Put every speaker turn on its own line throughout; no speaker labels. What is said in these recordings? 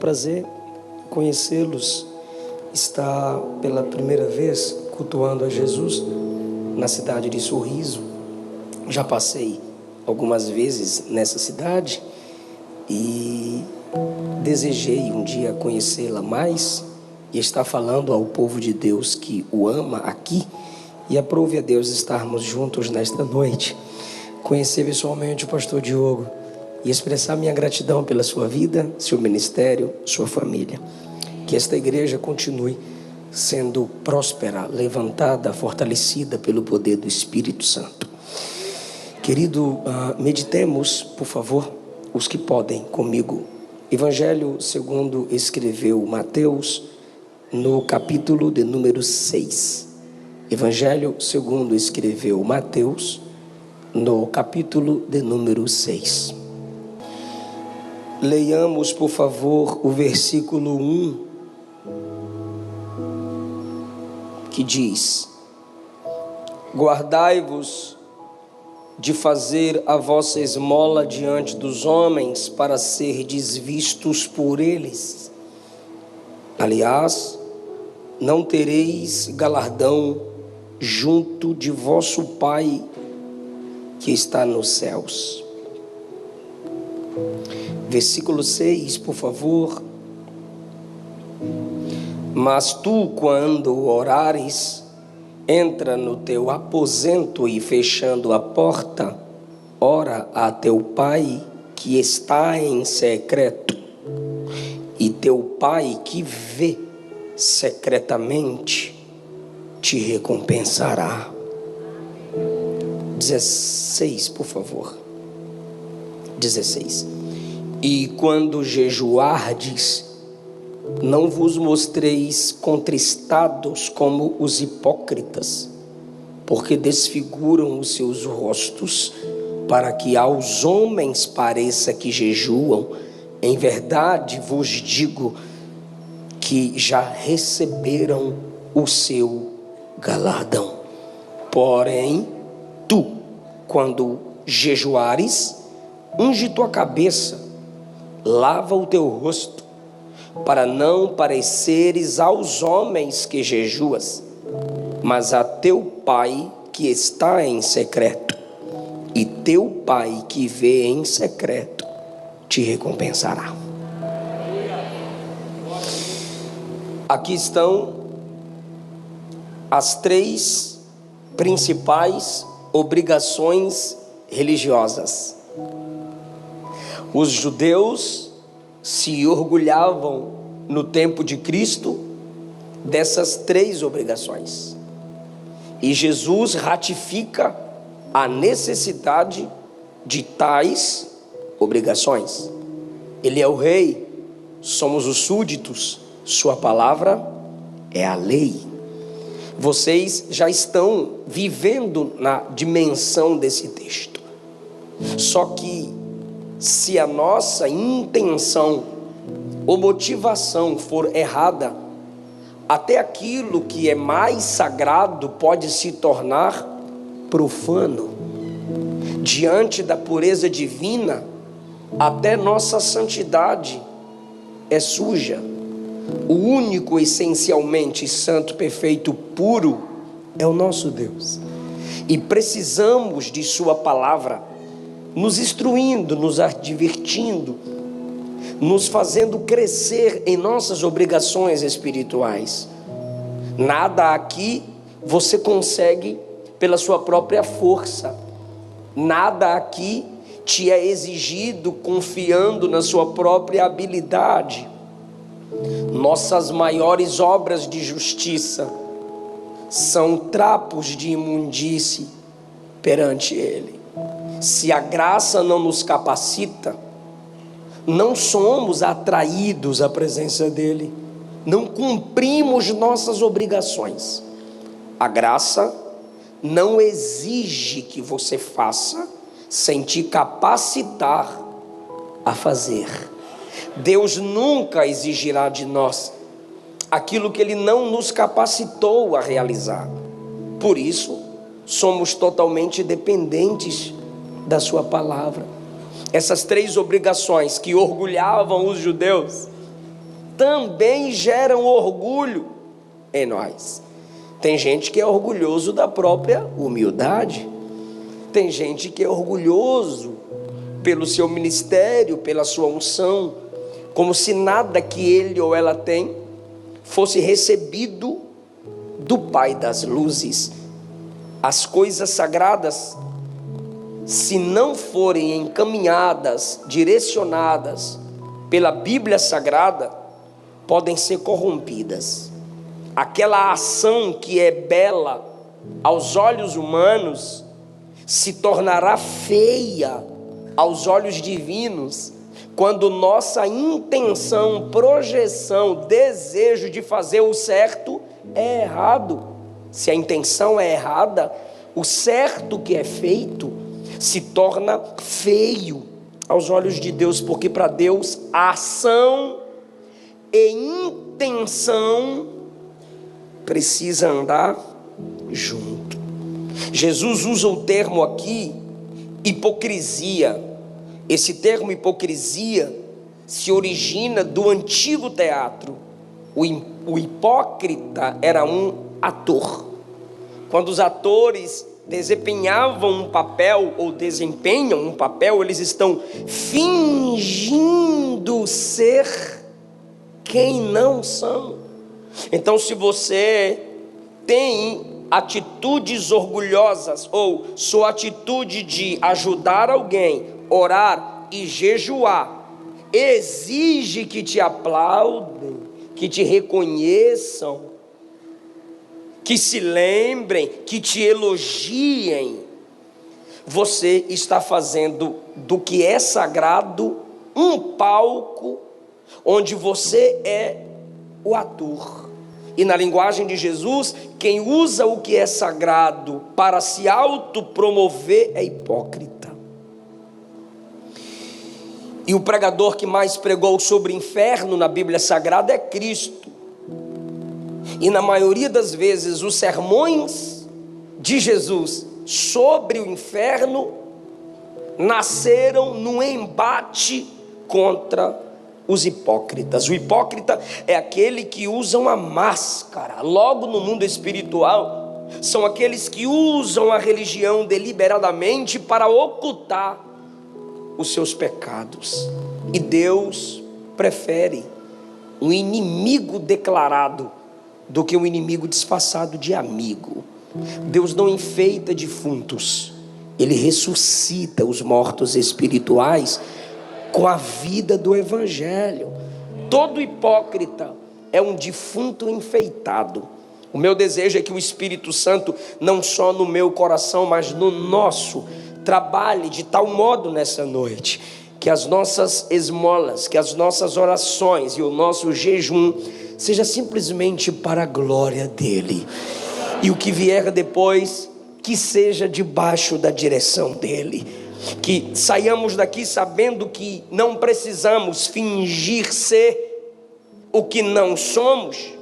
prazer conhecê-los. Está pela primeira vez cultuando a Jesus na cidade de Sorriso. Já passei algumas vezes nessa cidade e desejei um dia conhecê-la mais e estar falando ao povo de Deus que o ama aqui, e aprove a Deus estarmos juntos nesta noite, conhecer pessoalmente o pastor Diogo e expressar minha gratidão pela sua vida, seu ministério, sua família. Que esta igreja continue sendo próspera, levantada, fortalecida pelo poder do Espírito Santo. Querido, meditemos, por favor, os que podem comigo. Evangelho segundo escreveu Mateus, no capítulo de número 6. Evangelho segundo escreveu Mateus, no capítulo de número 6. Leiamos, por favor, o versículo 1, que diz: guardai-vos de fazer a vossa esmola diante dos homens, para serdes vistos por eles. Aliás, não tereis galardão junto de vosso Pai que está nos céus. Versículo 6, por favor. Mas tu, quando orares, entra no teu aposento e, fechando a porta, ora a teu Pai que está em secreto, e teu Pai que vê secretamente te recompensará. 16, por favor. 16. E quando jejuardes, não vos mostreis contristados como os hipócritas, porque desfiguram os seus rostos, para que aos homens pareça que jejuam. Em verdade vos digo que já receberam o seu galardão. Porém, tu, quando jejuares, unge tua cabeça, lava o teu rosto, para não pareceres aos homens que jejuas, mas a teu Pai que está em secreto, e teu Pai que vê em secreto te recompensará. Aqui estão as 3 principais obrigações religiosas. Os judeus se orgulhavam no tempo de Cristo dessas 3 obrigações. E Jesus ratifica a necessidade de tais obrigações. Ele é o rei, somos os súditos, sua palavra é a lei. Vocês já estão vivendo na dimensão desse texto. Só que se a nossa intenção ou motivação for errada, até aquilo que é mais sagrado pode se tornar profano. Diante da pureza divina, até nossa santidade é suja. O único essencialmente santo, perfeito, puro é o nosso Deus. E precisamos de sua palavra, nos instruindo, nos advertindo, nos fazendo crescer em nossas obrigações espirituais. Nada aqui você consegue pela sua própria força. Nada aqui te é exigido confiando na sua própria habilidade. Nossas maiores obras de justiça são trapos de imundície perante Ele. Se a graça não nos capacita, não somos atraídos à presença dEle, não cumprimos nossas obrigações. A graça não exige que você faça sem te capacitar a fazer. Deus nunca exigirá de nós aquilo que Ele não nos capacitou a realizar. Por isso, somos totalmente dependentes da sua palavra. Essas 3 obrigações que orgulhavam os judeus também geram orgulho em nós. Tem gente que é orgulhoso da própria humildade. Tem gente que é orgulhoso pelo seu ministério, pela sua unção, como se nada que ele ou ela tem fosse recebido do Pai das luzes. As coisas sagradas, se não forem encaminhadas, direcionadas pela Bíblia Sagrada, podem ser corrompidas. Aquela ação que é bela aos olhos humanos se tornará feia aos olhos divinos quando nossa intenção, projeção, desejo de fazer o certo é errado. Se a intenção é errada, o certo que é feito se torna feio aos olhos de Deus, porque para Deus a ação e intenção precisa andar junto. Jesus usa o termo aqui, hipocrisia. Esse termo hipocrisia se origina do antigo teatro. O hipócrita era um ator. Quando os atores desempenhavam um papel ou desempenham um papel, eles estão fingindo ser quem não são. Então, se você tem atitudes orgulhosas ou sua atitude de ajudar alguém, orar e jejuar, exige que te aplaudem, que te reconheçam, que se lembrem, que te elogiem, você está fazendo do que é sagrado um palco onde você é o ator. E na linguagem de Jesus, quem usa o que é sagrado para se autopromover é hipócrita. E o pregador que mais pregou sobre inferno na Bíblia Sagrada é Cristo. E na maioria das vezes os sermões de Jesus sobre o inferno nasceram num embate contra os hipócritas. O hipócrita é aquele que usa uma máscara. Logo no mundo espiritual, são aqueles que usam a religião deliberadamente para ocultar os seus pecados. E Deus prefere um inimigo declarado do que um inimigo disfarçado de amigo. Deus não enfeita defuntos, Ele ressuscita os mortos espirituais com a vida do Evangelho. Todo hipócrita é um defunto enfeitado. O meu desejo é que o Espírito Santo, não só no meu coração, mas no nosso, trabalhe de tal modo nessa noite, que as nossas esmolas, que as nossas orações e o nosso jejum seja simplesmente para a glória dEle. E o que vier depois, que seja debaixo da direção dEle. Que saiamos daqui sabendo que não precisamos fingir ser o que não somos.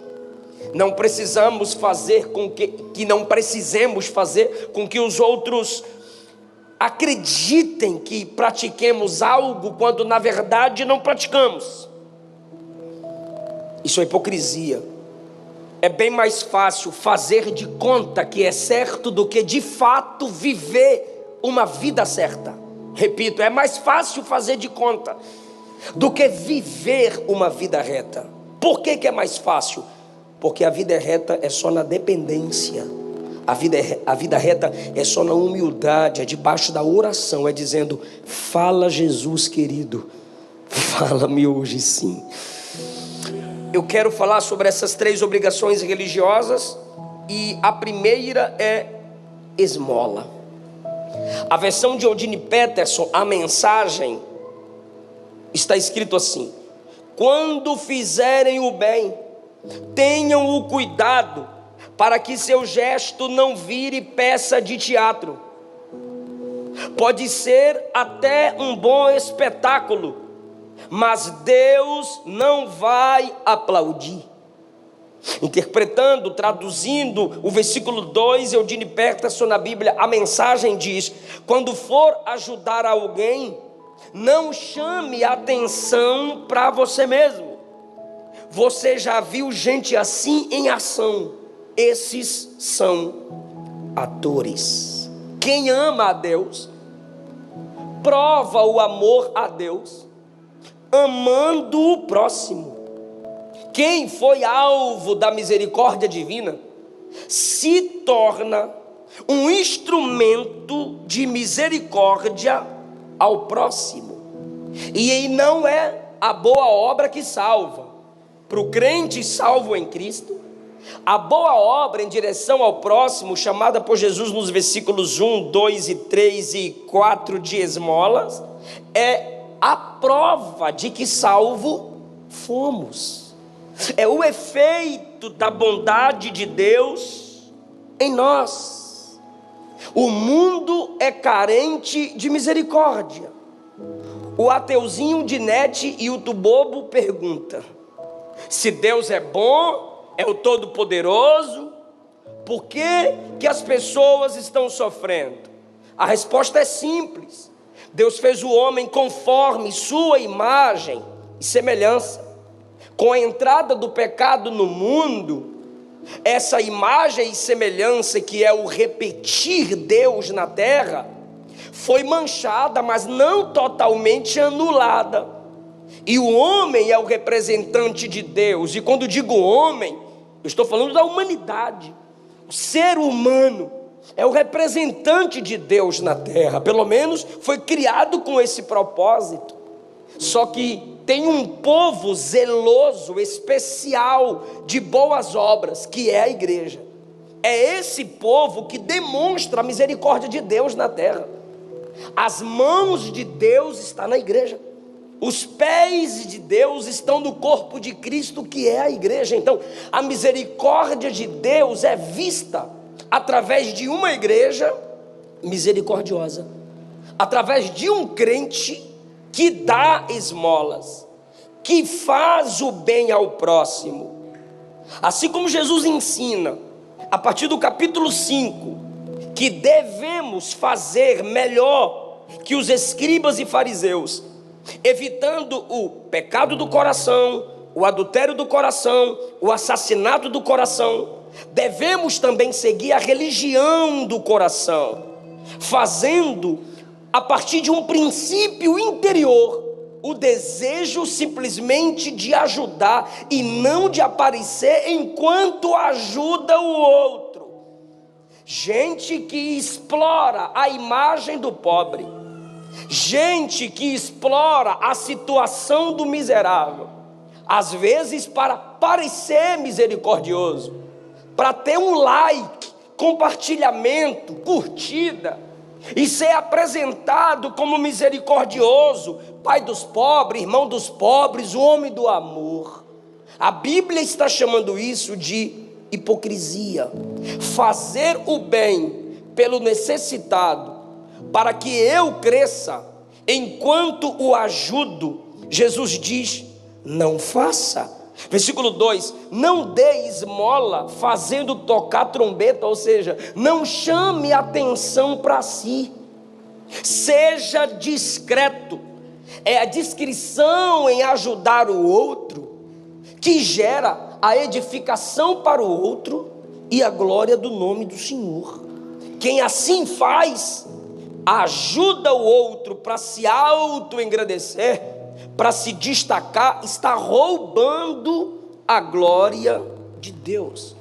Não precisamos fazer com que não precisemos fazer com que os outros acreditem que pratiquemos algo quando na verdade não praticamos. Isso é hipocrisia. É bem mais fácil fazer de conta que é certo do que de fato viver uma vida certa. Repito, é mais fácil fazer de conta do que viver uma vida reta. Por que é mais fácil? Porque a vida reta é só na dependência. A vida reta é só na humildade, é debaixo da oração, é dizendo: fala Jesus querido, fala-me hoje sim. Eu quero falar sobre essas 3 obrigações religiosas, e a primeira é esmola. A versão de Eugene Peterson, a mensagem, está escrito assim: quando fizerem o bem, tenham o cuidado para que seu gesto não vire peça de teatro. Pode ser até um bom espetáculo, mas Deus não vai aplaudir. Interpretando, traduzindo o versículo 2, Eugene Peterson, na Bíblia, a mensagem diz: quando for ajudar alguém, não chame atenção para você mesmo. Você já viu gente assim em ação? Esses são atores. Quem ama a Deus, prova o amor a Deus, amando o próximo. Quem foi alvo da misericórdia divina, se torna um instrumento de misericórdia ao próximo. E aí não é a boa obra que salva. Para o crente salvo em Cristo, a boa obra em direção ao próximo, chamada por Jesus nos versículos 1, 2 e 3 e 4 de esmolas, é a prova de que salvo fomos. É o efeito da bondade de Deus em nós. O mundo é carente de misericórdia. O ateuzinho de net e o bobo pergunta: se Deus é bom, é o Todo-Poderoso, por que as pessoas estão sofrendo? A resposta é simples. Deus fez o homem conforme sua imagem e semelhança. Com a entrada do pecado no mundo, essa imagem e semelhança, que é o repetir Deus na terra, foi manchada, mas não totalmente anulada. E o homem é o representante de Deus. E quando digo homem, eu estou falando da humanidade. O ser humano é o representante de Deus na terra. Pelo menos foi criado com esse propósito. Só que tem um povo zeloso, especial, de boas obras, que é a igreja. É esse povo que demonstra a misericórdia de Deus na terra. As mãos de Deus estão na igreja. Os pés de Deus estão no corpo de Cristo, que é a igreja. Então, a misericórdia de Deus é vista através de uma igreja misericordiosa, através de um crente que dá esmolas, que faz o bem ao próximo. Assim como Jesus ensina, a partir do capítulo 5, que devemos fazer melhor que os escribas e fariseus, evitando o pecado do coração, o adultério do coração, o assassinato do coração, devemos também seguir a religião do coração, fazendo a partir de um princípio interior o desejo simplesmente de ajudar e não de aparecer enquanto ajuda o outro. Gente que explora a imagem do pobre, gente que explora a situação do miserável, às vezes para parecer misericordioso, para ter um like, compartilhamento, curtida, e ser apresentado como misericordioso, pai dos pobres, irmão dos pobres, o homem do amor. A Bíblia está chamando isso de hipocrisia. Fazer o bem pelo necessitado, para que eu cresça, enquanto o ajudo. Jesus diz: não faça. Versículo 2: não dê esmola fazendo tocar trombeta, ou seja, não chame atenção para si, seja discreto. É a discrição em ajudar o outro que gera a edificação para o outro e a glória do nome do Senhor. Quem assim faz, ajuda o outro para se auto-engrandecer, para se destacar, está roubando a glória de Deus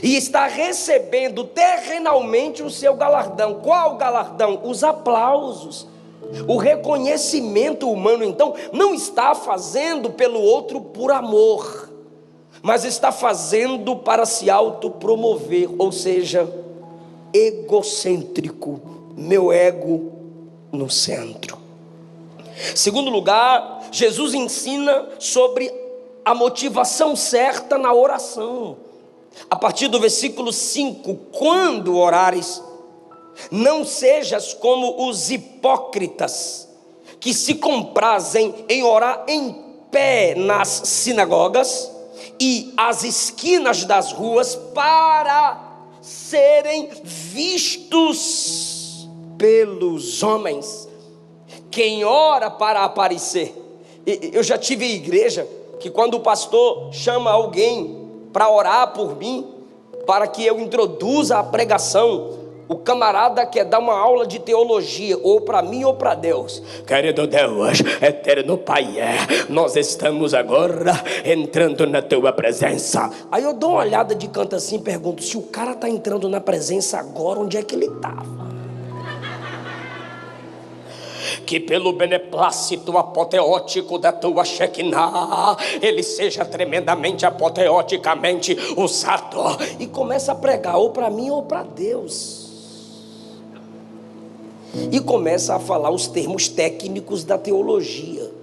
e está recebendo terrenalmente o seu galardão. Qual o galardão? Os aplausos, o reconhecimento humano. Então não está fazendo pelo outro por amor, mas está fazendo para se autopromover, ou seja, egocêntrico, meu ego no centro. Segundo lugar, Jesus ensina sobre a motivação certa na oração. A partir do versículo 5: quando orares, não sejas como os hipócritas, que se comprazem em orar em pé nas sinagogas e às esquinas das ruas, para serem vistos pelos homens. Quem ora para aparecer. Eu já tive igreja que quando o pastor chama alguém para orar por mim, para que eu introduza a pregação, o camarada quer dar uma aula de teologia, ou para mim ou para Deus. Querido Deus, eterno Pai, nós estamos agora entrando na tua presença. Aí eu dou uma olhada de canto assim e pergunto: se o cara está entrando na presença agora, onde é que ele estava? Que pelo beneplácito apoteótico da tua Shekinah, ele seja tremendamente apoteoticamente usado. E começa a pregar ou para mim ou para Deus. E começa a falar os termos técnicos da teologia.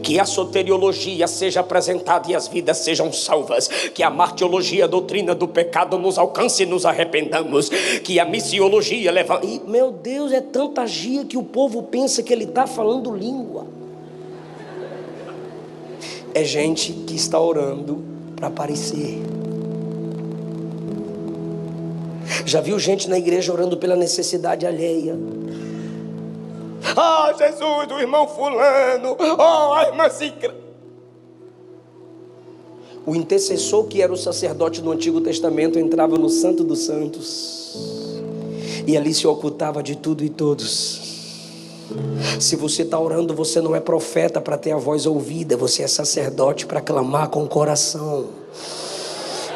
Que a soteriologia seja apresentada e as vidas sejam salvas. Que a martiologia, a doutrina do pecado nos alcance e nos arrependamos. Que a missiologia leva... E, meu Deus, é tanta gia que o povo pensa que ele está falando língua. É gente que está orando para aparecer. Já viu gente na igreja orando pela necessidade alheia? Ah, Jesus, o irmão fulano, oh, a irmã Cicra. O intercessor, que era o sacerdote do Antigo Testamento, entrava no Santo dos Santos e ali se ocultava de tudo e todos. Se você está orando, você não é profeta para ter a voz ouvida, você é sacerdote para clamar com o coração.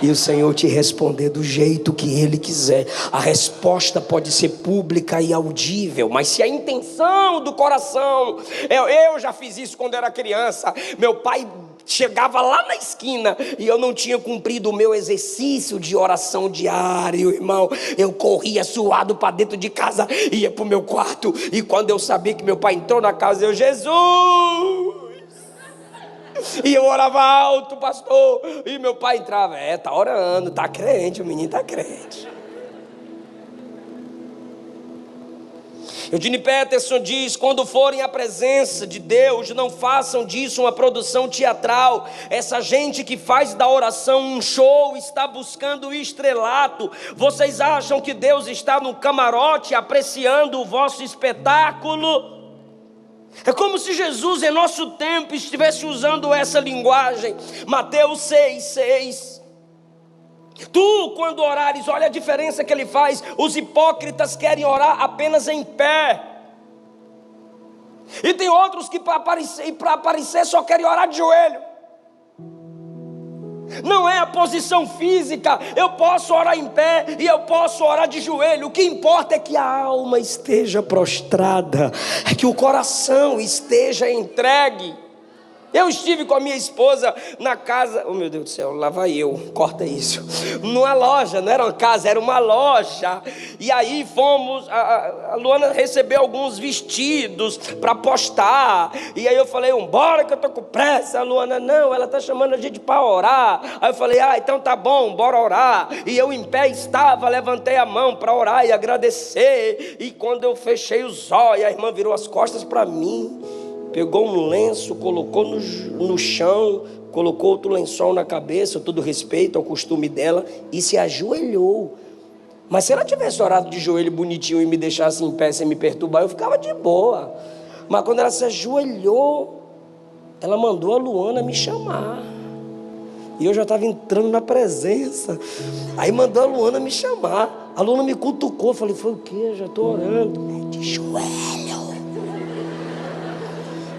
E o Senhor te responder do jeito que Ele quiser. A resposta pode ser pública e audível, mas se a intenção do coração... Eu já fiz isso quando era criança. Meu pai chegava lá na esquina e eu não tinha cumprido o meu exercício de oração diário, irmão. Eu corria suado para dentro de casa, ia para o meu quarto, e quando eu sabia que meu pai entrou na casa, eu: Jesus! E eu orava alto, pastor, e meu pai entrava: tá orando, tá crente, o menino tá crente. Eugene Peterson diz: quando forem à presença de Deus, não façam disso uma produção teatral. Essa gente que faz da oração um show está buscando o estrelato. Vocês acham que Deus está no camarote apreciando o vosso espetáculo? É como se Jesus em nosso tempo estivesse usando essa linguagem. Mateus 6,6. Tu, quando orares, olha a diferença que ele faz. Os hipócritas querem orar apenas em pé. E tem outros que para aparecer só querem orar de joelho. Não é a posição física. Eu posso orar em pé e eu posso orar de joelho. O que importa é que a alma esteja prostrada, é que o coração esteja entregue. Eu estive com a minha esposa na casa... Oh, meu Deus do céu, lá vai eu, corta isso. Numa loja, não era uma casa, era uma loja. E aí fomos... A Luana recebeu alguns vestidos para postar. E aí eu falei: bora que eu tô com pressa. A Luana: não, ela tá chamando a gente para orar. Aí eu falei: então tá bom, bora orar. E eu em pé estava, levantei a mão para orar e agradecer. E quando eu fechei os olhos, a irmã virou as costas para mim, pegou um lenço, colocou no chão, colocou outro lençol na cabeça, todo respeito ao costume dela, e se ajoelhou. Mas se ela tivesse orado de joelho bonitinho e me deixasse em pé sem me perturbar, eu ficava de boa. Mas quando ela se ajoelhou, ela mandou a Luana me chamar. E eu já estava entrando na presença. Aí mandou a Luana me chamar. A Luana me cutucou. Falei: foi o quê? Eu já estou orando. É de joelho.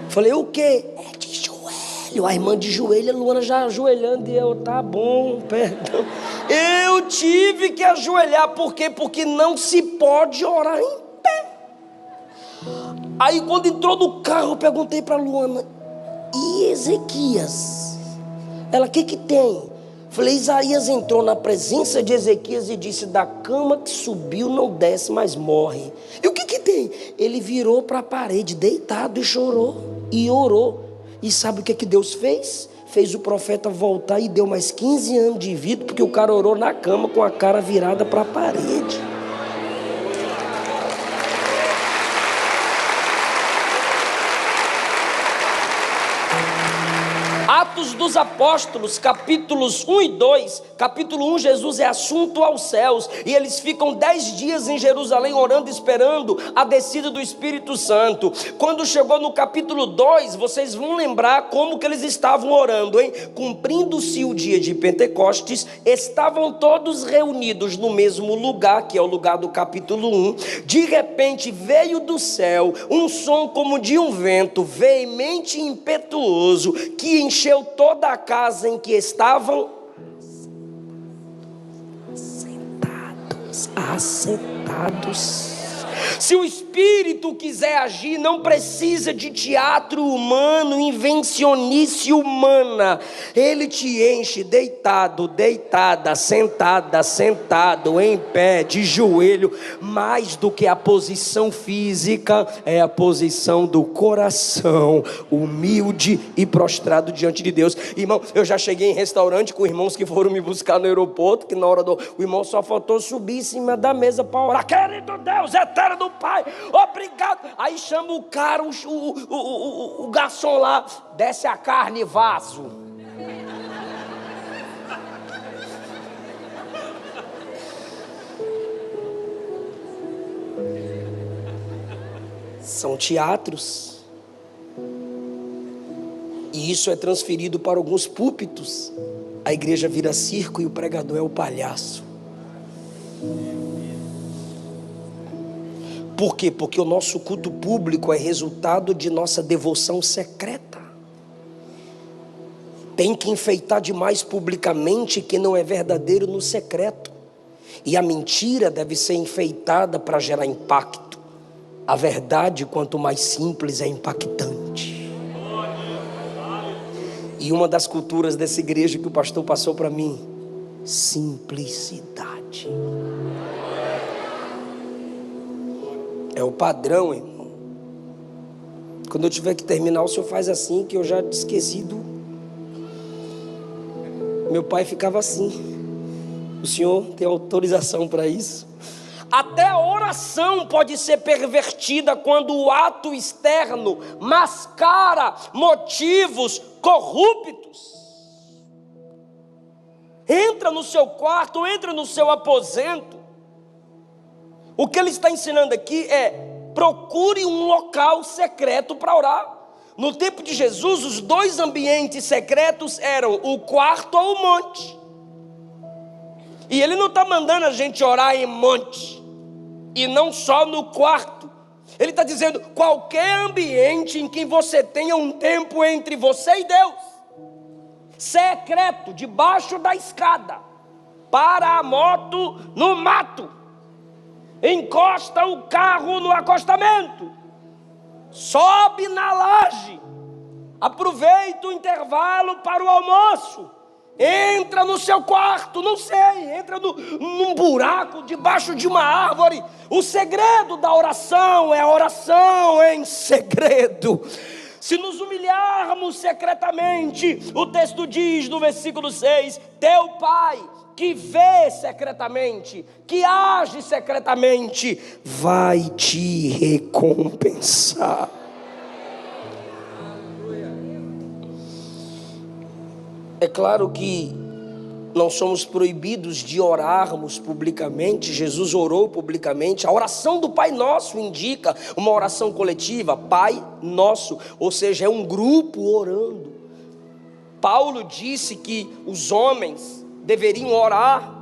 Falei: o quê? É de joelho. A irmã de joelho, a Luana já ajoelhando. E eu: tá bom, perdão. Eu tive que ajoelhar. Por quê? Porque não se pode orar em pé. Aí quando entrou no carro, eu perguntei para a Luana: e Ezequias? Ela: o que tem? Falei: Isaías entrou na presença de Ezequias e disse: da cama que subiu não desce, mas morre. E o que tem? Ele virou para a parede, deitado, e chorou, e orou. E sabe o que Deus fez? Fez o profeta voltar e deu mais 15 anos de vida, porque o cara orou na cama com a cara virada para a parede. Atos Atos dos Apóstolos, capítulos 1 e 2, capítulo 1, Jesus é assunto aos céus, e eles ficam 10 dias em Jerusalém orando, esperando a descida do Espírito Santo. Quando chegou no capítulo 2, vocês vão lembrar como que eles estavam orando, hein? Cumprindo-se o dia de Pentecostes, estavam todos reunidos no mesmo lugar, que é o lugar do capítulo 1, de repente veio do céu um som como de um vento, veemente e impetuoso, que encheu toda a casa em que estavam assentados. Se o Espírito quiser agir, não precisa de teatro humano, invencionice humana. Ele te enche deitado, deitada, sentada, sentado, em pé, de joelho. Mais do que a posição física, é a posição do coração, humilde e prostrado diante de Deus. Irmão, eu já cheguei em restaurante com irmãos que foram me buscar no aeroporto, que na hora o irmão só faltou subir em cima da mesa para orar. Querido Deus, eterno do Pai, obrigado. Aí chama o cara, o garçom lá, desce a carne, vaso. São teatros. E isso é transferido para alguns púlpitos. A igreja vira circo e o pregador é o palhaço. Por quê? Porque o nosso culto público é resultado de nossa devoção secreta. Tem que enfeitar demais publicamente que não é verdadeiro no secreto. E a mentira deve ser enfeitada para gerar impacto. A verdade, quanto mais simples, é impactante. E uma das culturas dessa igreja que o pastor passou para mim: simplicidade. É o padrão, irmão. Quando eu tiver que terminar, o senhor faz assim, que eu já esqueci do... Meu pai ficava assim. O senhor tem autorização para isso? Até a oração pode ser pervertida quando o ato externo mascara motivos corruptos. Entra no seu quarto, entra no seu aposento. O que ele está ensinando aqui é: procure um local secreto para orar. No tempo de Jesus, os dois ambientes secretos eram o quarto ou o monte. E ele não está mandando a gente orar em monte, e não só no quarto. Ele está dizendo: qualquer ambiente em que você tenha um tempo entre você e Deus, secreto, debaixo da escada, para a moto no mato, encosta o carro no acostamento, sobe na laje, aproveita o intervalo para o almoço, entra no seu quarto, não sei, entra num buraco debaixo de uma árvore. O segredo da oração é a oração em segredo. Se nos humilharmos secretamente, o texto diz no versículo 6, teu Pai que vê secretamente, que age secretamente, vai te recompensar. É claro que não somos proibidos de orarmos publicamente. Jesus orou publicamente. A oração do Pai Nosso indica uma oração coletiva, Pai Nosso, ou seja, é um grupo orando. Paulo disse que os homens deveriam orar,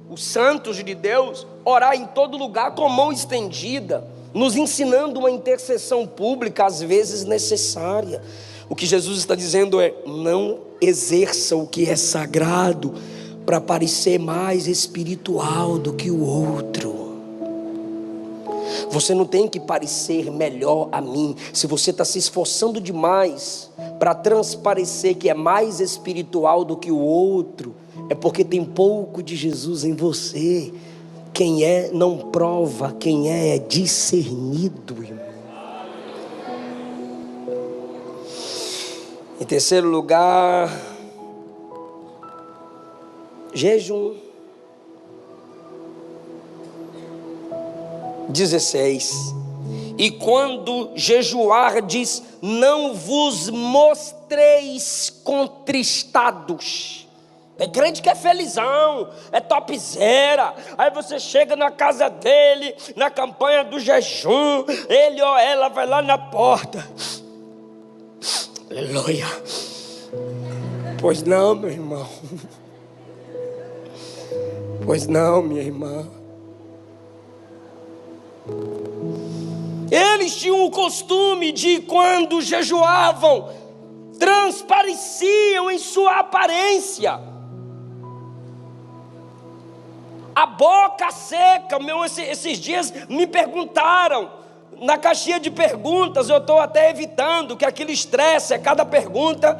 os santos de Deus, orar em todo lugar com mão estendida, nos ensinando uma intercessão pública às vezes necessária. O que Jesus está dizendo é: não exerça o que é sagrado para parecer mais espiritual do que o outro. Você não tem que parecer melhor a mim. Se você está se esforçando demais para transparecer que é mais espiritual do que o outro, é porque tem pouco de Jesus em você. Quem é não prova, quem é discernido, irmão. Em terceiro lugar, jejum. 16. E quando jejuardes, não vos mostreis contristados. Tem crente que é felizão, é topzera. Aí você chega na casa dele, na campanha do jejum, ele ou ela vai lá na porta. Aleluia. Pois não, meu irmão. Pois não, minha irmã. Eles tinham o costume de, quando jejuavam, transpareciam em sua aparência. A boca seca. Esses dias me perguntaram, na caixinha de perguntas, eu estou até evitando, que aquilo estresse, cada pergunta.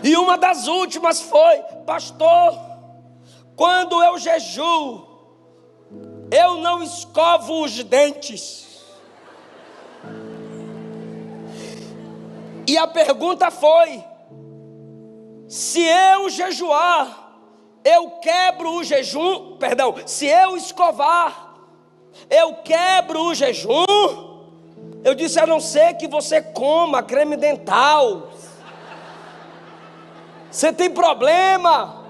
E uma das últimas foi: pastor, quando eu jejuo, eu não escovo os dentes. E a pergunta foi: se eu jejuar, eu quebro o jejum? Perdão, se eu escovar, eu quebro o jejum? Eu disse: a não ser que você coma creme dental. Você tem problema?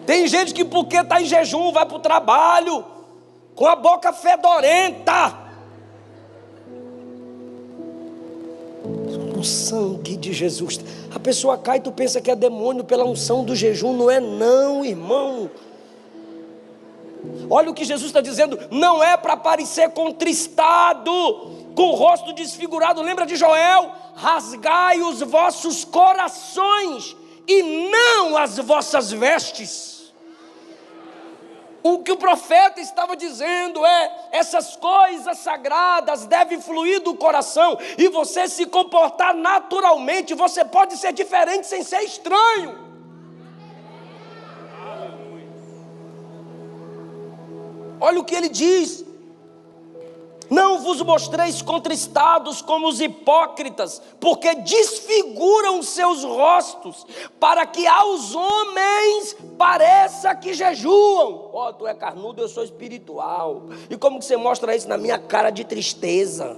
Tem gente que, porque está em jejum, vai para o trabalho com a boca fedorenta. O sangue de Jesus. A pessoa cai e tu pensa que é demônio pela unção do jejum. Não é não, irmão. Olha o que Jesus está dizendo. Não é para parecer contristado, com o rosto desfigurado. Lembra de Joel? Rasgai os vossos corações e não as vossas vestes. O que o profeta estava dizendo é: essas coisas sagradas devem fluir do coração, e você se comportar naturalmente. Você pode ser diferente sem ser estranho. Olha o que ele diz: não vos mostreis contristados como os hipócritas, porque desfiguram os seus rostos, para que aos homens pareça que jejuam. Ó, tu é carnudo, eu sou espiritual. E como que você mostra isso? Na minha cara de tristeza.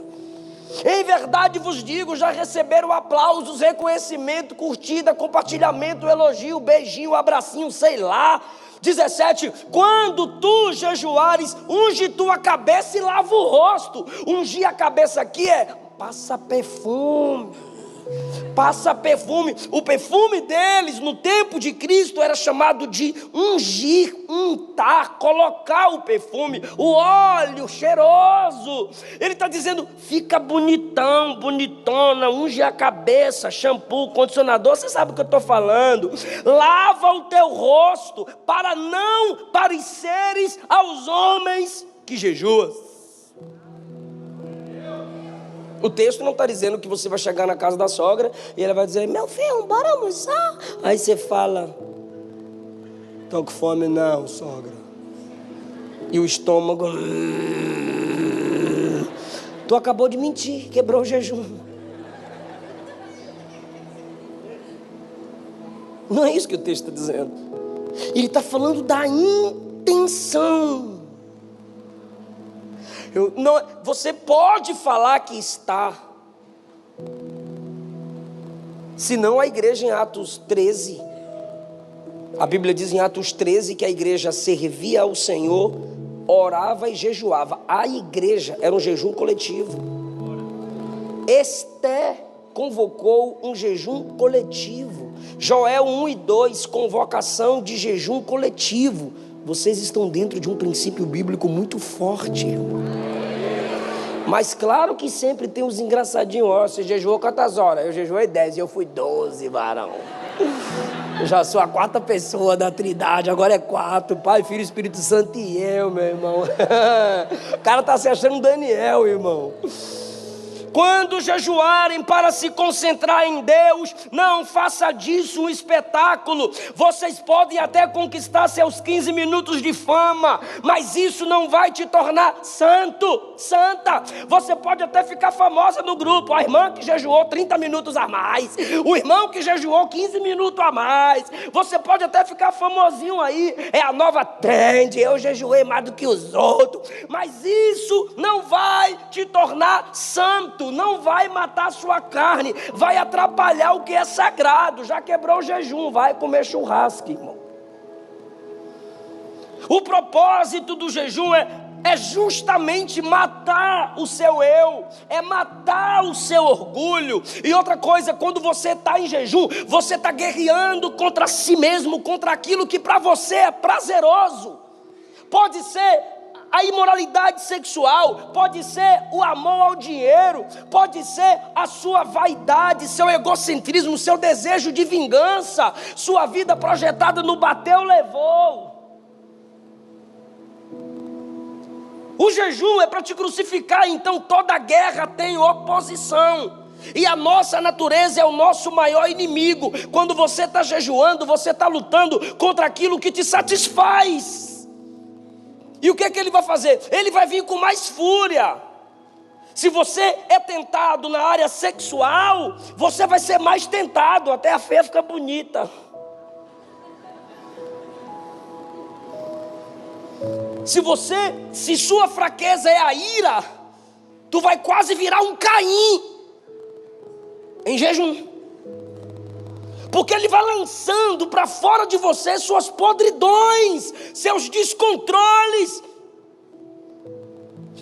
Em verdade vos digo, já receberam aplausos, reconhecimento, curtida, compartilhamento, elogio, beijinho, abracinho, sei lá. 17, quando tu jejuares, unge tua cabeça e lava o rosto. Ungir a cabeça aqui é passa perfume. Passa perfume. O perfume deles no tempo de Cristo era chamado de ungir, untar, colocar o perfume, o óleo cheiroso. Ele está dizendo: fica bonitão, bonitona, unge a cabeça, shampoo, condicionador. Você sabe o que eu estou falando. Lava o teu rosto, para não pareceres aos homens que jejuas. O texto não está dizendo que você vai chegar na casa da sogra e ela vai dizer: meu filho, bora almoçar. Aí você fala: tô com fome não, sogra. E o estômago: tu acabou de mentir, quebrou o jejum. Não é isso que o texto está dizendo. Ele está falando da intenção. Você pode falar que está. Senão a igreja, em Atos 13, a Bíblia diz em Atos 13 que a igreja servia ao Senhor, orava e jejuava. A igreja era um jejum coletivo. Esté convocou um jejum coletivo. Joel 1 e 2, convocação de jejum coletivo. Vocês estão dentro de um princípio bíblico muito forte. Mas claro que sempre tem uns engraçadinhos. Ó, você jejuou quantas horas? Eu jejuei 10 e eu fui 12, varão. Eu já sou a 4ª pessoa da Trindade, agora é 4, Pai, Filho, Espírito Santo e eu, meu irmão. O cara tá se achando Daniel, irmão. Quando jejuarem para se concentrar em Deus, não faça disso um espetáculo. Vocês podem até conquistar seus 15 minutos de fama, mas isso não vai te tornar santo, santa. Você pode até ficar famosa no grupo, a irmã que jejuou 30 minutos a mais, o irmão que jejuou 15 minutos a mais. Você pode até ficar famosinho aí, é a nova trend, eu jejuei mais do que os outros, mas isso não vai te tornar santo, não vai matar a sua carne, vai atrapalhar o que é sagrado. Já quebrou o jejum, vai comer churrasco, irmão. O propósito do jejum é justamente matar o seu eu, é matar o seu orgulho. E outra coisa, quando você está em jejum, você está guerreando contra si mesmo, contra aquilo que para você é prazeroso. Pode ser a imoralidade sexual, pode ser o amor ao dinheiro, pode ser a sua vaidade, seu egocentrismo, seu desejo de vingança, sua vida projetada no bateu, levou. O jejum é para te crucificar, então toda guerra tem oposição. E a nossa natureza é o nosso maior inimigo. Quando você está jejuando, você está lutando contra aquilo que te satisfaz. E o que é que ele vai fazer? Ele vai vir com mais fúria. Se você é tentado na área sexual, você vai ser mais tentado, até a fé fica bonita. Se sua fraqueza é a ira, tu vai quase virar um Caim em jejum. Porque ele vai lançando para fora de você suas podridões, seus descontroles.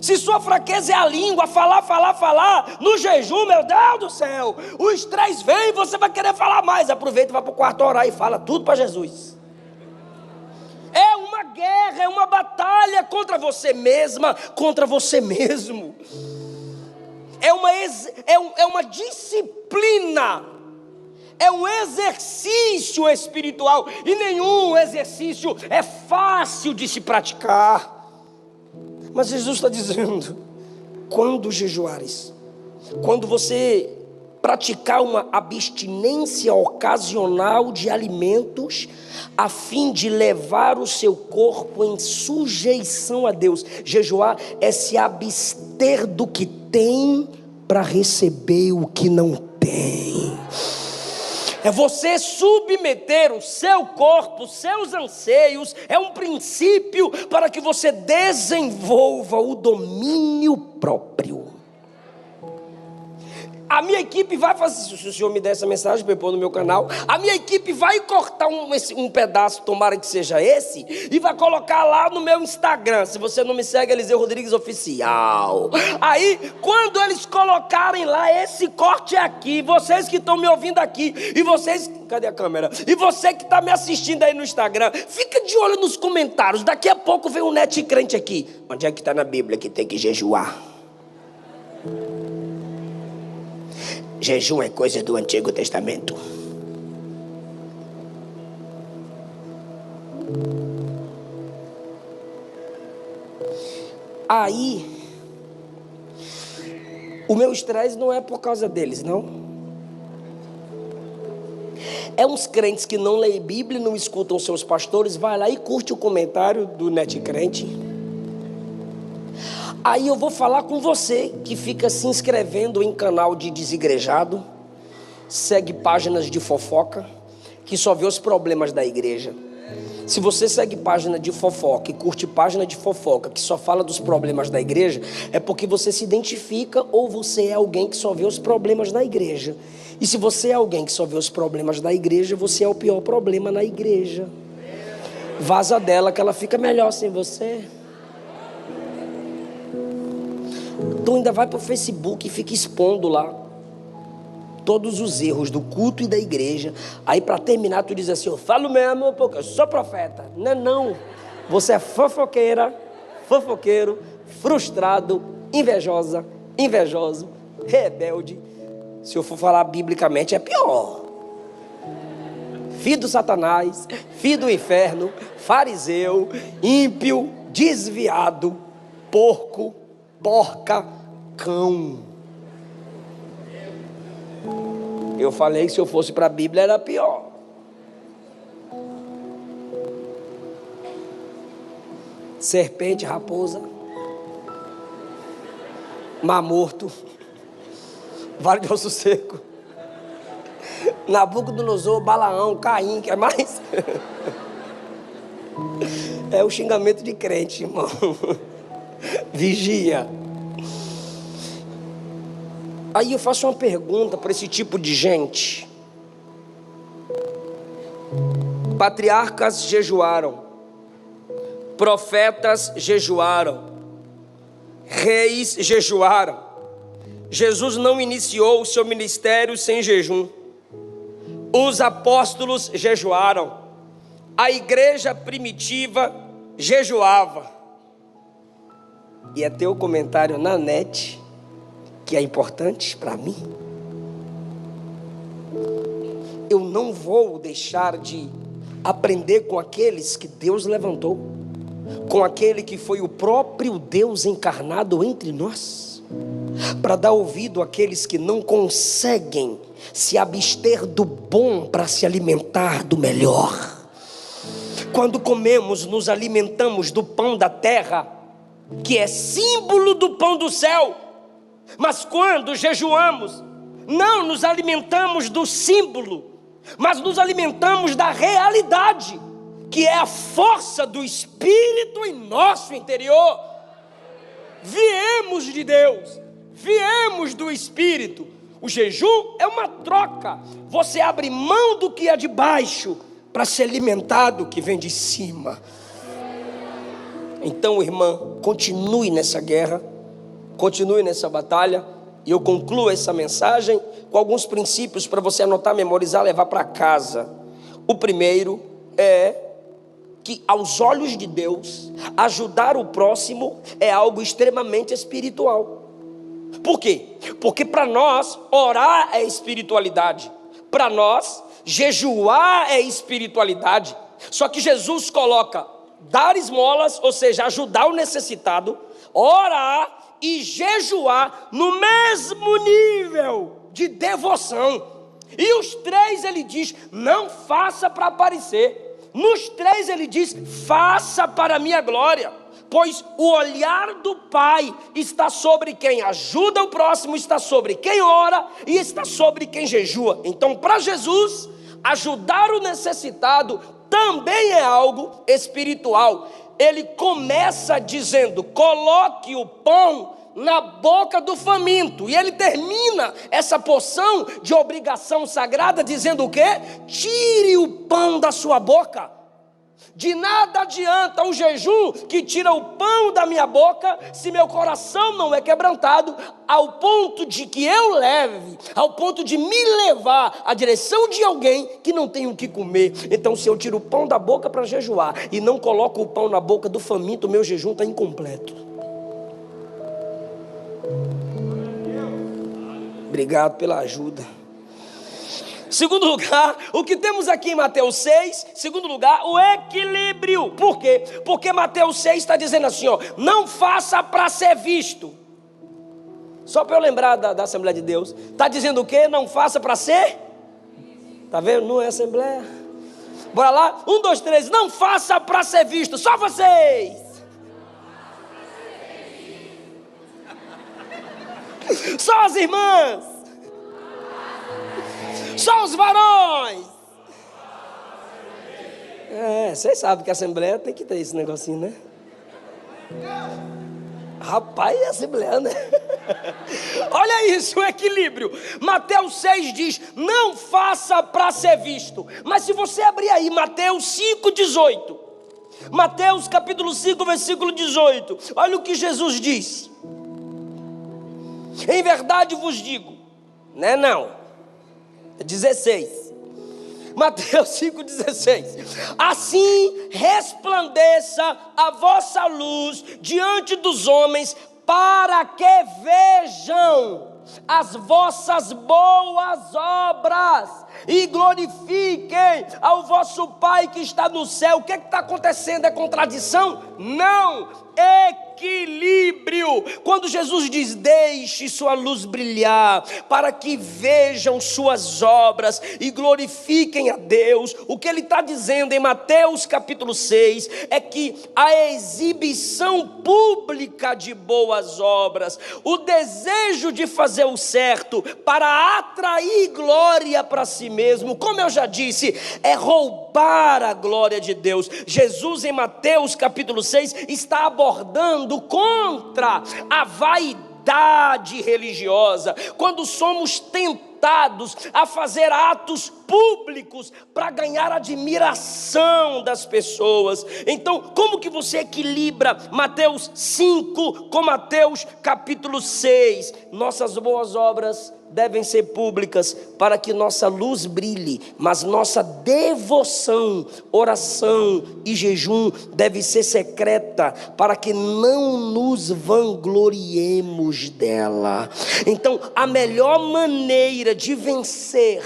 Se sua fraqueza é a língua, falar, no jejum, meu Deus do céu, o estresse vem e você vai querer falar mais. Aproveita e vai para o quarto orar e fala tudo para Jesus. É uma guerra, é uma batalha contra você mesma, contra você mesmo. É uma disciplina. É um exercício espiritual. E nenhum exercício é fácil de se praticar. Mas Jesus está dizendo: quando jejuares, quando você praticar uma abstinência ocasional de alimentos, a fim de levar o seu corpo em sujeição a Deus. Jejuar é se abster do que tem para receber o que não tem. É você submeter o seu corpo, os seus anseios. É um princípio para que você desenvolva o domínio próprio. A minha equipe vai fazer, se o senhor me der essa mensagem para eu pôr no meu canal, a minha equipe vai cortar um pedaço, tomara que seja esse, e vai colocar lá no meu Instagram. Se você não me segue, Eliseu Rodrigues Oficial. Aí, quando eles colocarem lá, esse corte aqui, vocês que estão me ouvindo aqui, e vocês, cadê a câmera? E você que está me assistindo aí no Instagram, fica de olho nos comentários. Daqui a pouco vem um net crente aqui. Onde é que está na Bíblia que tem que jejuar? Jejum é coisa do Antigo Testamento. Aí, o meu estresse não é por causa deles, não. É uns crentes que não leem Bíblia, não escutam seus pastores, vai lá e curte o comentário do net crente. Aí eu vou falar com você que fica se inscrevendo em canal de desigrejado, segue páginas de fofoca, que só vê os problemas da igreja. Se você segue página de fofoca e curte página de fofoca que só fala dos problemas da igreja, é porque você se identifica ou você é alguém que só vê os problemas da igreja. E se você é alguém que só vê os problemas da igreja, você é o pior problema na igreja. Vaza dela que ela fica melhor sem você. Então ainda vai para o Facebook e fica expondo lá todos os erros do culto e da igreja. Aí para terminar tu diz assim: eu falo mesmo porque eu sou profeta. Não, você é fofoqueira, fofoqueiro, frustrado, invejoso, rebelde. Se eu for falar biblicamente é pior. Filho do Satanás, filho do inferno, fariseu, ímpio, desviado, porco, porca, cão. Eu falei que se eu fosse para a Bíblia era pior. Serpente, raposa, mar morto, vale de osso seco, Nabucodonosor, Balaão, Caim, quer mais? É o xingamento de crente, irmão. Vigia. Aí eu faço uma pergunta para esse tipo de gente. Patriarcas jejuaram, profetas jejuaram, reis jejuaram. Jesus não iniciou o seu ministério sem jejum. Os apóstolos jejuaram. A igreja primitiva jejuava. E é teu comentário na net que é importante para mim. Eu não vou deixar de aprender com aqueles que Deus levantou, com aquele que foi o próprio Deus encarnado entre nós, para dar ouvido àqueles que não conseguem se abster do bom para se alimentar do melhor. Quando comemos, nos alimentamos do pão da terra, que é símbolo do pão do céu. Mas quando jejuamos, não nos alimentamos do símbolo, mas nos alimentamos da realidade, que é a força do Espírito em nosso interior. Viemos de Deus, viemos do Espírito. O jejum é uma troca. Você abre mão do que é de baixo para se alimentar do que vem de cima. Então, irmã, continue nessa guerra, continue nessa batalha. E eu concluo essa mensagem com alguns princípios para você anotar, memorizar, levar para casa. O primeiro é que, aos olhos de Deus, ajudar o próximo é algo extremamente espiritual. Por quê? Porque para nós, orar é espiritualidade. Para nós, jejuar é espiritualidade. Só que Jesus coloca dar esmolas, ou seja, ajudar o necessitado, orar e jejuar no mesmo nível de devoção. E os três ele diz, não faça para aparecer. Nos três ele diz, faça para a minha glória. Pois o olhar do Pai está sobre quem ajuda o próximo, está sobre quem ora e está sobre quem jejua. Então, para Jesus, ajudar o necessitado também é algo espiritual. Ele começa dizendo, coloque o pão na boca do faminto. E ele termina essa porção de obrigação sagrada dizendo o quê? Tire o pão da sua boca. De nada adianta o jejum que tira o pão da minha boca, se meu coração não é quebrantado, ao ponto de que eu leve, ao ponto de me levar à direção de alguém que não tem o que comer. Então, se eu tiro o pão da boca para jejuar e não coloco o pão na boca do faminto, o meu jejum está incompleto. Obrigado pela ajuda. Segundo lugar, o que temos aqui em Mateus 6, segundo lugar, o equilíbrio. Por quê? Porque Mateus 6 está dizendo assim, ó, não faça para ser visto. Só para eu lembrar da Assembleia de Deus. Está dizendo o quê? Não faça para ser? Está vendo? Não é Assembleia. Bora lá? 1, 2, 3, não faça para ser visto. Só vocês. Só as irmãs. Só os varões. Vocês sabem que a Assembleia tem que ter esse negocinho, né? Rapaz, é Assembleia, né? Olha isso, o equilíbrio. Mateus 6 diz, não faça para ser visto. Mas se você abrir aí, Mateus 5,18. Mateus capítulo 5, versículo 18. Olha o que Jesus diz. Em verdade vos digo, né? Não. 16, Mateus 5,16. Assim resplandeça a vossa luz diante dos homens, para que vejam as vossas boas obras e glorifiquem ao vosso Pai que está no céu. O que está acontecendo? É contradição? Não, equilíbrio. Quando Jesus diz: deixe sua luz brilhar, para que vejam suas obras e glorifiquem a Deus, o que ele está dizendo em Mateus capítulo 6 é que a exibição pública de boas obras, o desejo de fazer o certo para atrair glória para si mesmo, como eu já disse, é roubar a glória de Deus. Jesus em Mateus capítulo 6 está abordando contra a vaidade religiosa, quando somos tentados a fazer atos públicos para ganhar admiração das pessoas. Então, como que você equilibra Mateus 5 com Mateus capítulo 6? Nossas boas obras devem ser públicas para que nossa luz brilhe, mas nossa devoção, oração e jejum deve ser secreta para que não nos vangloriemos dela. Então, a melhor maneira de vencer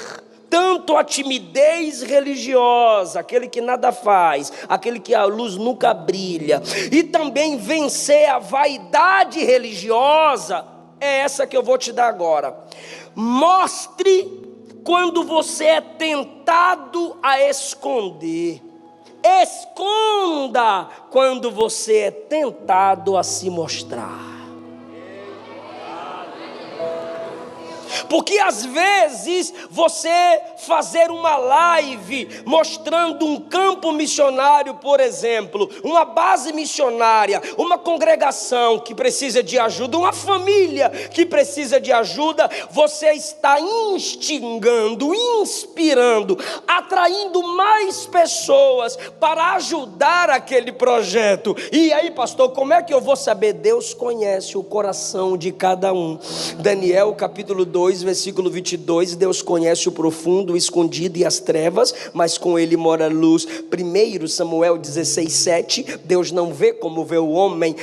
tanto a timidez religiosa, aquele que nada faz, aquele que a luz nunca brilha, e também vencer a vaidade religiosa, é essa que eu vou te dar agora. Mostre quando você é tentado a esconder. Esconda quando você é tentado a se mostrar. Porque às vezes você fazer uma live mostrando um campo missionário, por exemplo, uma base missionária, uma congregação que precisa de ajuda, uma família que precisa de ajuda, você está instigando, inspirando, atraindo mais pessoas para ajudar aquele projeto. E aí, pastor, como é que eu vou saber? Deus conhece o coração de cada um. Daniel capítulo 2 versículo 22, Deus conhece o profundo, o escondido e as trevas, mas com ele mora a luz. 1 Samuel 16, 7, Deus não vê como vê o homem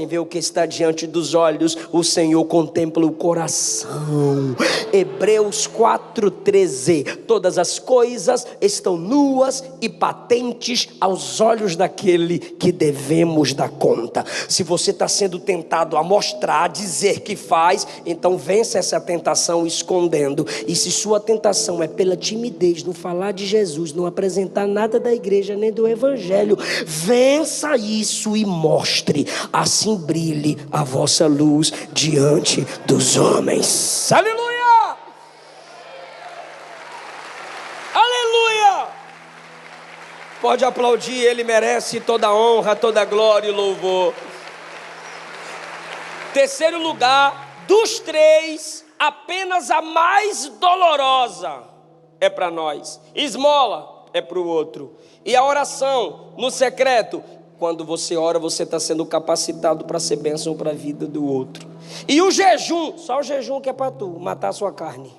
vê o que está diante dos olhos, o Senhor contempla o coração. Hebreus 4, 13, todas as coisas estão nuas e patentes aos olhos daquele que devemos dar conta. Se você está sendo tentado a mostrar, a dizer que faz, então vença essa tentação escondendo. E se sua tentação é pela timidez, não falar de Jesus, não apresentar nada da igreja nem do evangelho, vença isso e mostre. Assim brilhe a vossa luz diante dos homens. Aleluia! Aleluia! Pode aplaudir, ele merece toda a honra, toda a glória e louvor. Terceiro lugar, dos três, apenas a mais dolorosa é para nós. Esmola é para o outro. E a oração no secreto, quando você ora, você está sendo capacitado para ser bênção para a vida do outro. E o jejum, só o jejum que é para tu, matar a sua carne.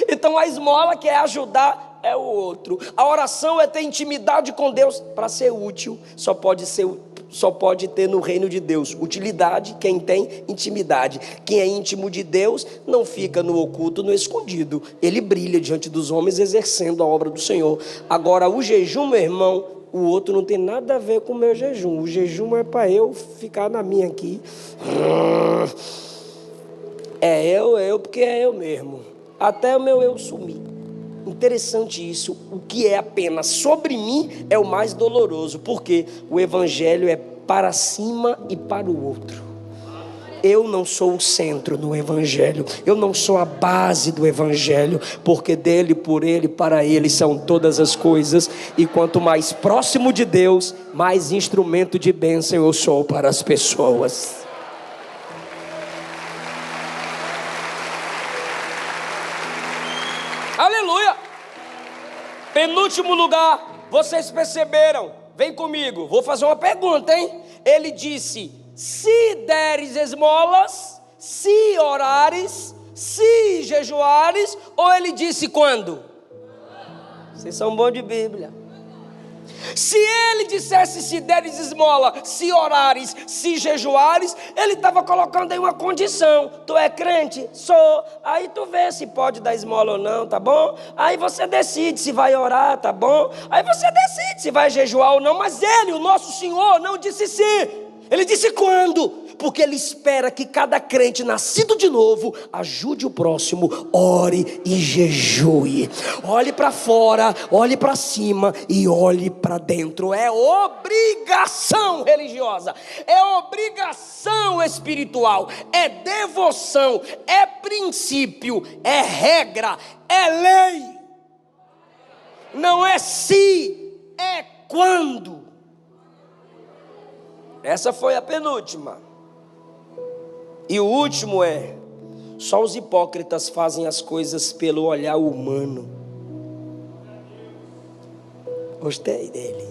Então a esmola que é ajudar é o outro. A oração é ter intimidade com Deus para ser útil. Só pode ter no reino de Deus utilidade quem tem intimidade. Quem é íntimo de Deus não fica no oculto, no escondido. Ele brilha diante dos homens exercendo a obra do Senhor. Agora o jejum, meu irmão, o outro não tem nada a ver com o meu jejum. O jejum é para eu ficar na minha aqui. É eu porque é eu mesmo. Até o meu eu sumir. Interessante isso. O que é apenas sobre mim é o mais doloroso, porque o evangelho é para cima e para o outro. Eu não sou o centro no evangelho, eu não sou a base do evangelho, porque dele, por ele, para ele são todas as coisas. E quanto mais próximo de Deus, mais instrumento de bênção eu sou para as pessoas. Aleluia! Penúltimo lugar, vocês perceberam? Vem comigo, vou fazer uma pergunta, hein? Ele disse: se deres esmolas, se orares, se jejuares, ou ele disse quando? Vocês são bons de Bíblia. Se ele dissesse: se deres esmola, se orares, se jejuares, ele estava colocando aí uma condição. Tu é crente? Sou. Aí tu vê se pode dar esmola ou não, tá bom? Aí você decide se vai orar, tá bom? Aí você decide se vai jejuar ou não. Mas ele, o nosso Senhor, não disse se. Ele disse quando? Porque ele espera que cada crente nascido de novo ajude o próximo, ore e jejue. Olhe para fora, olhe para cima e olhe para dentro. É obrigação religiosa, é obrigação espiritual, é devoção, é princípio, é regra, é lei. Não é se, é quando. Essa foi a penúltima. E o último é: só os hipócritas fazem as coisas pelo olhar humano. Gostei dele.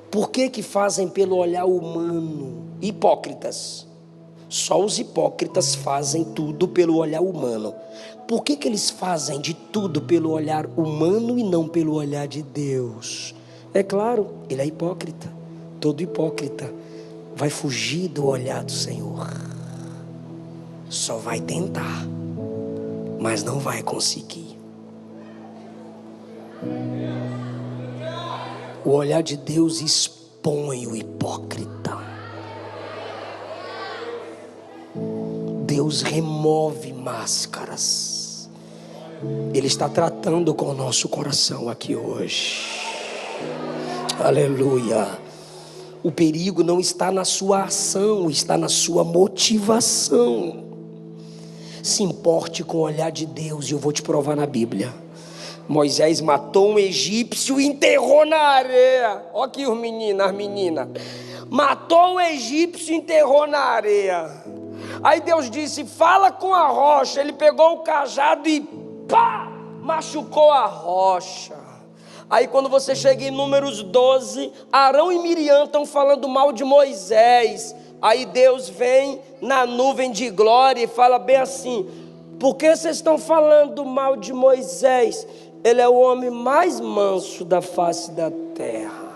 Por que fazem pelo olhar humano? Hipócritas. Só os hipócritas fazem tudo pelo olhar humano. Por que eles fazem de tudo pelo olhar humano e não pelo olhar de Deus? É claro, ele é hipócrita. Todo hipócrita vai fugir do olhar do Senhor. Só vai tentar, mas não vai conseguir. O olhar de Deus expõe o hipócrita. Deus remove máscaras. Ele está tratando com o nosso coração aqui hoje. Aleluia. O perigo não está na sua ação, está na sua motivação. Se importe com o olhar de Deus, e eu vou te provar na Bíblia. Moisés matou um egípcio e enterrou na areia. Olha aqui as meninas. Matou um egípcio e enterrou na areia. Aí Deus disse: fala com a rocha. Ele pegou o cajado e pá, machucou a rocha. Aí quando você chega em Números 12, Arão e Miriam estão falando mal de Moisés. Aí Deus vem na nuvem de glória e fala bem assim: por que vocês estão falando mal de Moisés? Ele é o homem mais manso da face da terra.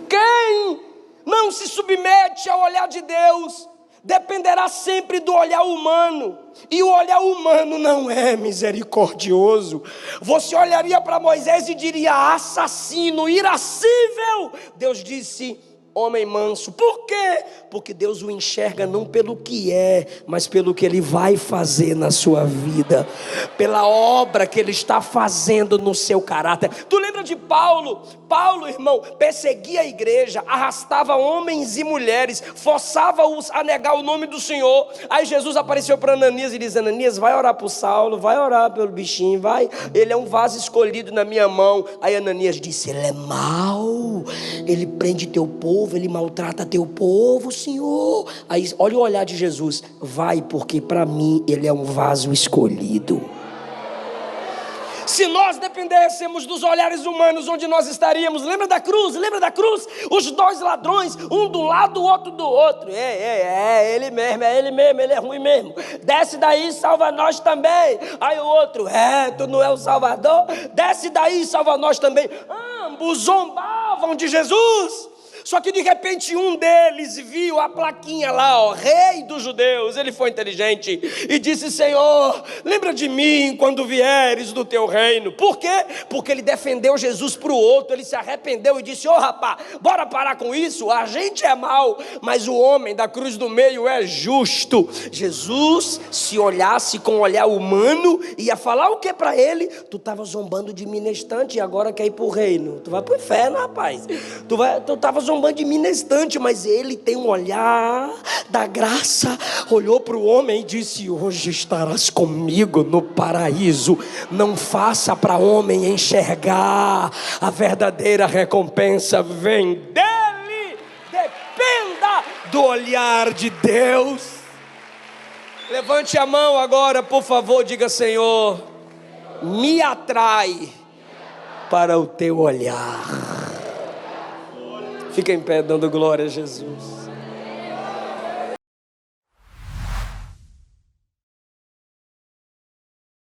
Quem não se submete ao olhar de Deus dependerá sempre do olhar humano. E o olhar humano não é misericordioso. Você olharia para Moisés e diria: assassino, irascível. Deus disse: homem manso. Por quê? Porque Deus o enxerga não pelo que é, mas pelo que Ele vai fazer na sua vida, pela obra que Ele está fazendo no seu caráter. Tu lembra de Paulo? Paulo, irmão, perseguia a igreja, arrastava homens e mulheres, forçava-os a negar o nome do Senhor. Aí Jesus apareceu para Ananias e disse: Ananias, vai orar por Saulo, vai orar pelo bichinho, vai, ele é um vaso escolhido na minha mão. Aí Ananias disse: ele é mau, ele prende teu povo, ele maltrata teu povo, Senhor. Aí olha o olhar de Jesus: vai, porque para mim ele é um vaso escolhido. Se nós dependêssemos dos olhares humanos, onde nós estaríamos? Lembra da cruz? Lembra da cruz? Os dois ladrões, um do lado, o outro do outro. Ele mesmo, ele é ruim mesmo. Desce daí, salva nós também. Aí o outro: tu não é o Salvador? Desce daí, salva nós também. Ambos zombavam de Jesus. Só que de repente um deles viu a plaquinha lá, ó, Rei dos Judeus. Ele foi inteligente e disse: Senhor, lembra de mim quando vieres do teu reino. Por quê? Porque ele defendeu Jesus para o outro. Ele se arrependeu e disse: rapaz, bora parar com isso. A gente é mau, mas o homem da cruz do meio é justo. Jesus, se olhasse com um olhar humano, ia falar o que para ele? Tu estava zombando de mim na estante e agora quer ir para o reino. Tu vai para o inferno, rapaz. Tu estava zombando de mim na estante, mas ele tem um olhar da graça. Olhou para o homem e disse: hoje estarás comigo no paraíso. Não faça para homem enxergar, a verdadeira recompensa vem dele. Dependa do olhar de Deus. Levante a mão agora, por favor, diga: Senhor, me atrai para o teu olhar. Fica em pé dando glória a Jesus.